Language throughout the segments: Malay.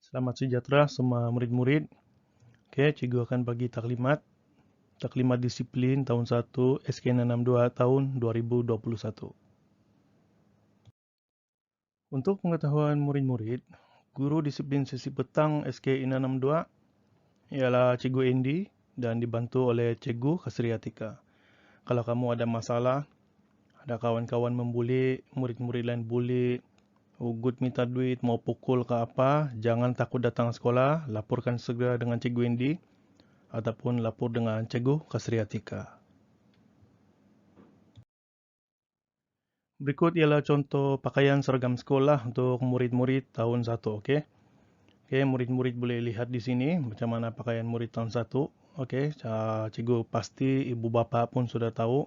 Selamat sejahtera semua murid-murid. Oke, cikgu akan bagi taklimat. Taklimat disiplin tahun 1 SK662 tahun 2021. Untuk pengetahuan murid-murid, guru disiplin sesi petang SK662 ialah Cikgu Andy dan dibantu oleh Cikgu Kasriatika. Kalau kamu ada masalah, ada kawan-kawan membuli, murid-murid lain bully, ugut minta duit, mau pukul ke apa, jangan takut datang sekolah, laporkan segera dengan Cikgu Andy ataupun lapor dengan Cikgu Kasriatika. Berikut ialah contoh pakaian seragam sekolah untuk murid-murid tahun 1, okey. Okey, murid-murid boleh lihat di sini macam mana pakaian murid tahun 1. Okey, cikgu pasti ibu bapa pun sudah tahu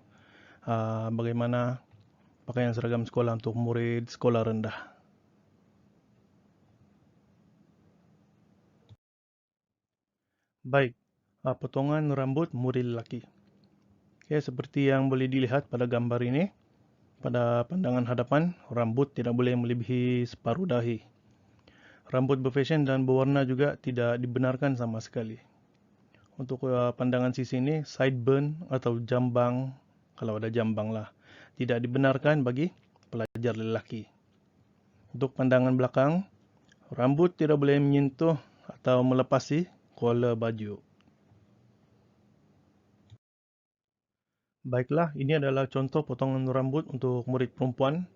bagaimana pakaian seragam sekolah untuk murid sekolah rendah. Baik, potongan rambut murid lelaki. Okey, seperti yang boleh dilihat pada gambar ini, pada pandangan hadapan, rambut tidak boleh melebihi separuh dahi. Rambut berfashion dan berwarna juga tidak dibenarkan sama sekali. Untuk pandangan sisi ini, sideburn atau jambang, kalau ada jambang lah, tidak dibenarkan bagi pelajar lelaki. Untuk pandangan belakang, rambut tidak boleh menyentuh atau melepasi kollar baju. Baiklah, ini adalah contoh potongan rambut untuk murid perempuan,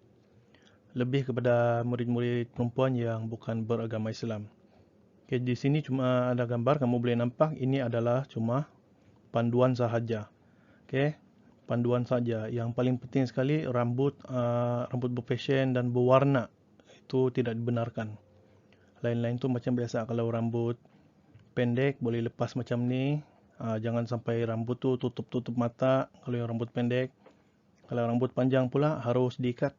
lebih kepada murid-murid perempuan yang bukan beragama Islam. Okay, di sini cuma ada gambar, kamu boleh nampak ini adalah cuma panduan sahaja. Okay, panduan saja. Yang paling penting sekali rambut berfashion dan berwarna itu tidak dibenarkan. Lain-lain tu macam biasa, kalau rambut pendek boleh lepas macam ni. Jangan sampai rambut tu tutup mata kalau yang rambut pendek. Kalau rambut panjang pula harus diikat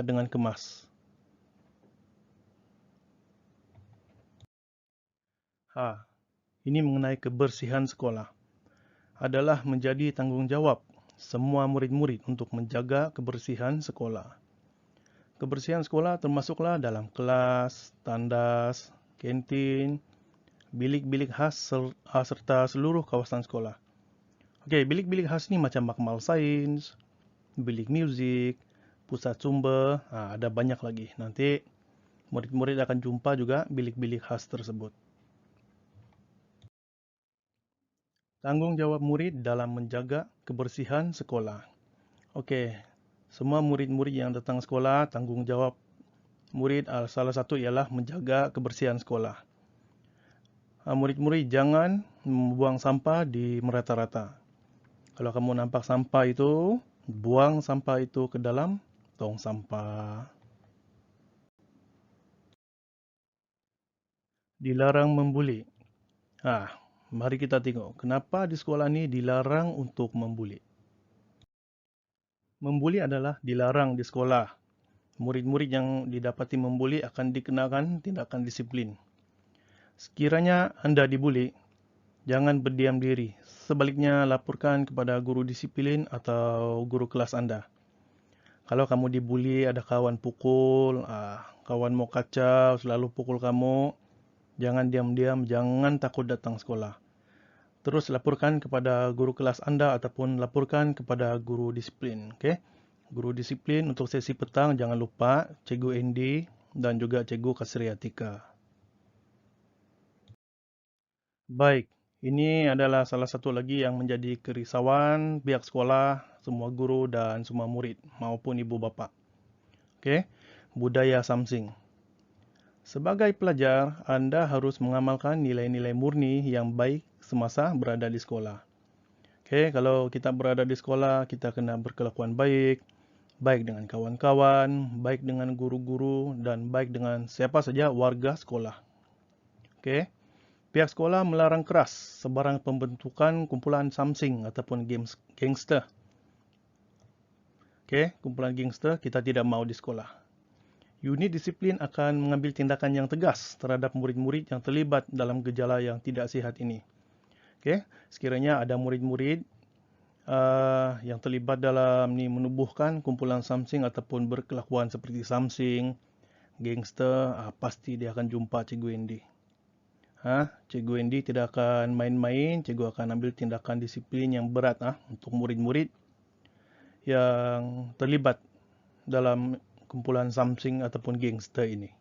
dengan kemas. Ini mengenai kebersihan sekolah. Adalah menjadi tanggungjawab semua murid-murid untuk menjaga kebersihan sekolah. Kebersihan sekolah termasuklah dalam kelas, tandas, kantin, bilik-bilik khas serta seluruh kawasan sekolah. Okey, bilik-bilik khas ni macam makmal sains, bilik muzik, pusat sumber, ada banyak lagi. Nanti murid-murid akan jumpa juga bilik-bilik khas tersebut. Tanggungjawab murid dalam menjaga kebersihan sekolah. Okey, semua murid-murid yang datang sekolah, tanggungjawab murid salah satu ialah menjaga kebersihan sekolah. Murid-murid jangan membuang sampah di merata-rata. Kalau kamu nampak sampah itu, buang sampah itu ke dalam tong sampah. Dilarang membuli. Mari kita tengok kenapa di sekolah ni dilarang untuk membuli. Membuli adalah dilarang di sekolah. Murid-murid yang didapati membuli akan dikenakan tindakan disiplin. Sekiranya anda dibuli, jangan berdiam diri. Sebaliknya, laporkan kepada guru disiplin atau guru kelas anda. Kalau kamu dibuli, ada kawan pukul, kawan mau kacau, selalu pukul kamu, jangan diam-diam, jangan takut datang sekolah. Terus laporkan kepada guru kelas anda ataupun laporkan kepada guru disiplin. Okay? Guru disiplin untuk sesi petang, jangan lupa Cikgu Andy dan juga Cikgu Kasriatika. Baik, ini adalah salah satu lagi yang menjadi kerisauan pihak sekolah, semua guru dan semua murid maupun ibu bapa. Okey, budaya samsing. Sebagai pelajar, anda harus mengamalkan nilai-nilai murni yang baik semasa berada di sekolah. Okey, kalau kita berada di sekolah, kita kena berkelakuan baik, baik dengan kawan-kawan, baik dengan guru-guru dan baik dengan siapa saja warga sekolah. Okey. Pihak sekolah melarang keras sebarang pembentukan kumpulan samsing ataupun gangster. Okey, kumpulan gangster kita tidak mahu di sekolah. Unit disiplin akan mengambil tindakan yang tegas terhadap murid-murid yang terlibat dalam gejala yang tidak sihat ini. Okey, sekiranya ada murid-murid yang terlibat dalam menubuhkan kumpulan samsing ataupun berkelakuan seperti samsing, gangster, pasti dia akan jumpa Cikgu Andy. Cikgu Andy tidak akan main-main, cikgu akan ambil tindakan disiplin yang berat untuk murid-murid yang terlibat dalam kumpulan samsing ataupun gangster ini.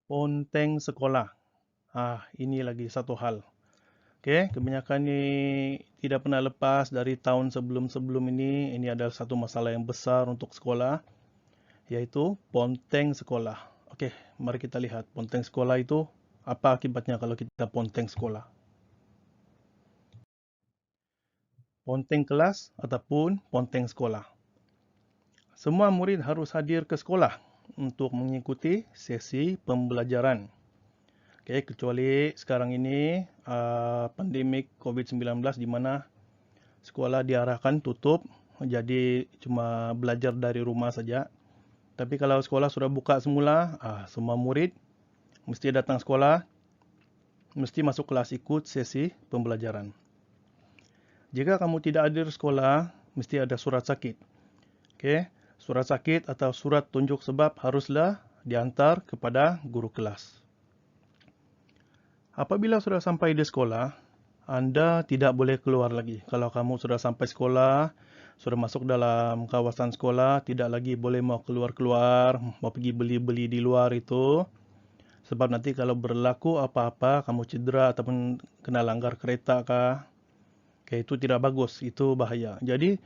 Ponteng sekolah. Ini lagi satu hal. Okey, kebanyakan ni tidak pernah lepas dari tahun sebelum-sebelum ini. Ini adalah satu masalah yang besar untuk sekolah, iaitu ponteng sekolah. Okey, mari kita lihat ponteng sekolah itu apa akibatnya kalau kita ponteng sekolah. Ponteng kelas ataupun ponteng sekolah. Semua murid harus hadir ke sekolah untuk mengikuti sesi pembelajaran. Okey, kecuali sekarang ini pandemik COVID-19 di mana sekolah diarahkan tutup, jadi cuma belajar dari rumah saja. Tapi kalau sekolah sudah buka semula, semua murid mesti datang sekolah, mesti masuk kelas ikut sesi pembelajaran. Jika kamu tidak hadir sekolah, mesti ada surat sakit. Okey, surat sakit atau surat tunjuk sebab haruslah diantar kepada guru kelas. Apabila sudah sampai di sekolah, Anda tidak boleh keluar lagi. Kalau kamu sudah sampai sekolah, sudah masuk dalam kawasan sekolah, tidak lagi boleh mau keluar-keluar, mau pergi beli-beli di luar itu. Sebab nanti kalau berlaku apa-apa, kamu cedera ataupun kena langgar kereta kah, itu tidak bagus, itu bahaya. Jadi,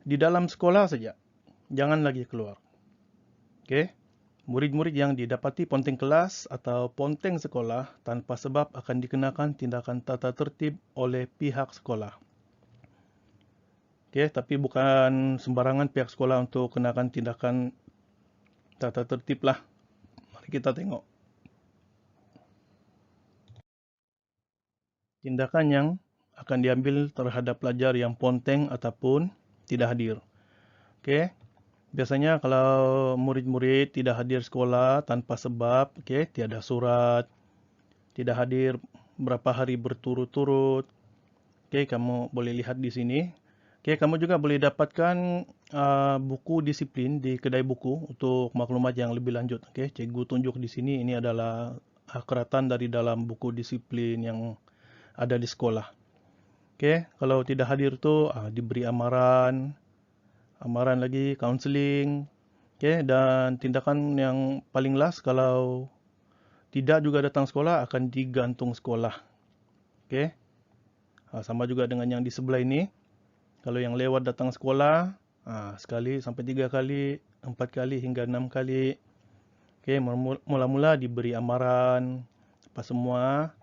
di dalam sekolah saja, jangan lagi keluar. Okey? Murid-murid yang didapati ponteng kelas atau ponteng sekolah tanpa sebab akan dikenakan tindakan tata tertib oleh pihak sekolah. Okey, tapi bukan sembarangan pihak sekolah untuk kenakan tindakan tata tertib lah. Mari kita tengok. Tindakan yang akan diambil terhadap pelajar yang ponteng ataupun tidak hadir. Okey. Biasanya kalau murid-murid tidak hadir sekolah tanpa sebab, tiada surat, tidak hadir berapa hari berturut-turut. Kamu boleh lihat di sini. Kamu juga boleh dapatkan buku disiplin di kedai buku untuk maklumat yang lebih lanjut. Cikgu tunjuk di sini, ini adalah keratan dari dalam buku disiplin yang ada di sekolah. Kalau tidak hadir tu diberi amaran lagi, kaunseling, dan tindakan yang paling last kalau tidak juga datang sekolah akan digantung sekolah. Sama juga dengan yang di sebelah ini. Kalau yang lewat datang sekolah, sekali sampai 3 kali, 4 kali hingga 6 kali. Mula-mula diberi amaran apa semua.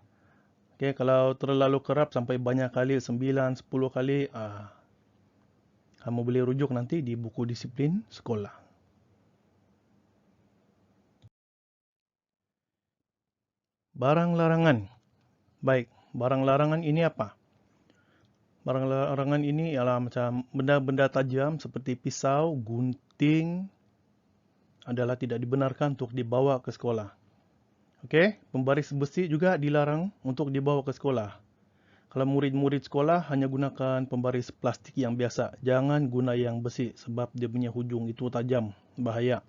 Kalau terlalu kerap sampai banyak kali, 9, 10 kali, kamu boleh rujuk nanti di buku disiplin sekolah. Barang larangan. Baik, barang larangan ini apa? Barang larangan ini ialah macam benda-benda tajam seperti pisau, gunting adalah tidak dibenarkan untuk dibawa ke sekolah. Pembaris besi juga dilarang untuk dibawa ke sekolah. Kalau murid-murid sekolah hanya gunakan pembaris plastik yang biasa. Jangan guna yang besi sebab dia punya hujung itu tajam, bahaya.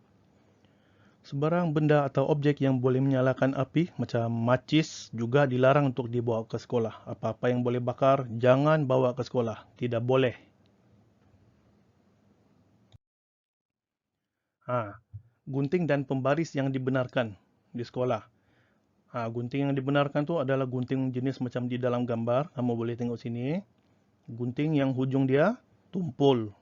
Sebarang benda atau objek yang boleh menyalakan api macam macis juga dilarang untuk dibawa ke sekolah. Apa-apa yang boleh bakar, jangan bawa ke sekolah. Tidak boleh. Gunting dan pembaris yang dibenarkan di sekolah. Gunting yang dibenarkan tu adalah gunting jenis macam di dalam gambar. Kamu boleh tengok sini. Gunting yang hujung dia tumpul.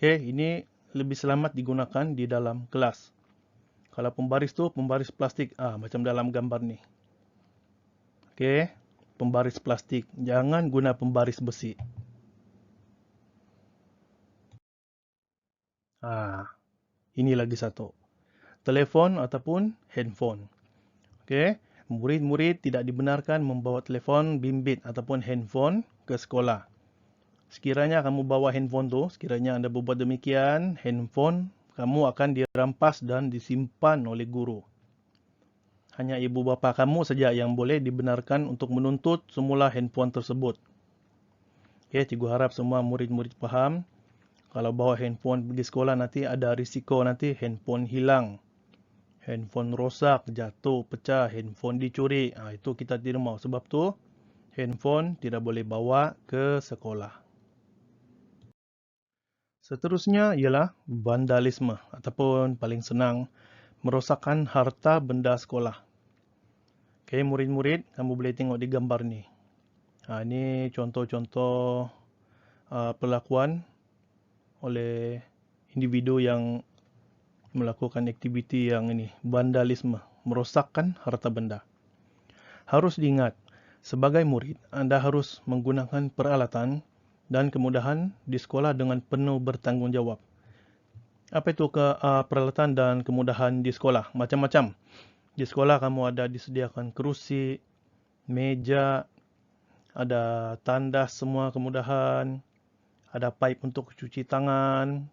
Ini lebih selamat digunakan di dalam kelas. Kalau pembaris tu pembaris plastik. Macam dalam gambar ni. Pembaris plastik. Jangan guna pembaris besi. Ini lagi satu. Telefon ataupun handphone. Murid-murid tidak dibenarkan membawa telefon bimbit ataupun handphone ke sekolah. Sekiranya kamu bawa handphone tu, sekiranya anda berbuat demikian, handphone kamu akan dirampas dan disimpan oleh guru. Hanya ibu bapa kamu saja yang boleh dibenarkan untuk menuntut semula handphone tersebut. Cikgu harap semua murid-murid faham. Kalau bawa handphone pergi sekolah nanti ada risiko nanti handphone hilang, handphone rosak, jatuh, pecah, handphone dicuri. Itu kita tidak mau. Sebab tu handphone tidak boleh bawa ke sekolah. Seterusnya ialah vandalisme ataupun paling senang merosakkan harta benda sekolah. Okay, murid-murid, kamu boleh tengok di gambar ni. Ini contoh-contoh perlakuan oleh individu yang melakukan aktiviti yang ini, vandalisme, merosakkan harta benda. Harus diingat, sebagai murid, anda harus menggunakan peralatan dan kemudahan di sekolah dengan penuh bertanggungjawab. Apa itu peralatan dan kemudahan di sekolah? Macam-macam. Di sekolah kamu ada disediakan kerusi, meja, ada tandas semua kemudahan, ada pipe untuk cuci tangan.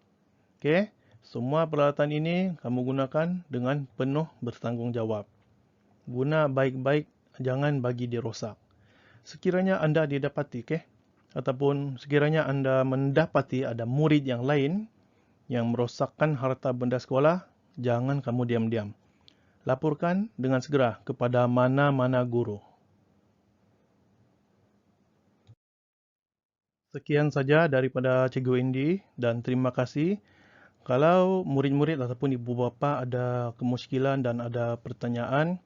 Okey, semua peralatan ini kamu gunakan dengan penuh bertanggungjawab. Guna baik-baik, jangan bagi dirosak. Sekiranya anda didapati, ataupun sekiranya anda mendapati ada murid yang lain yang merosakkan harta benda sekolah, jangan kamu diam-diam. Laporkan dengan segera kepada mana-mana guru. Sekian saja daripada Cikgu Indi dan terima kasih. Kalau murid-murid ataupun ibu bapa ada kemusykilan dan ada pertanyaan,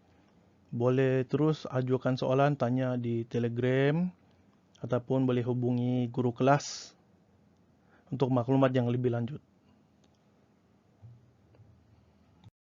boleh terus ajukan soalan, tanya di Telegram ataupun boleh hubungi guru kelas untuk maklumat yang lebih lanjut.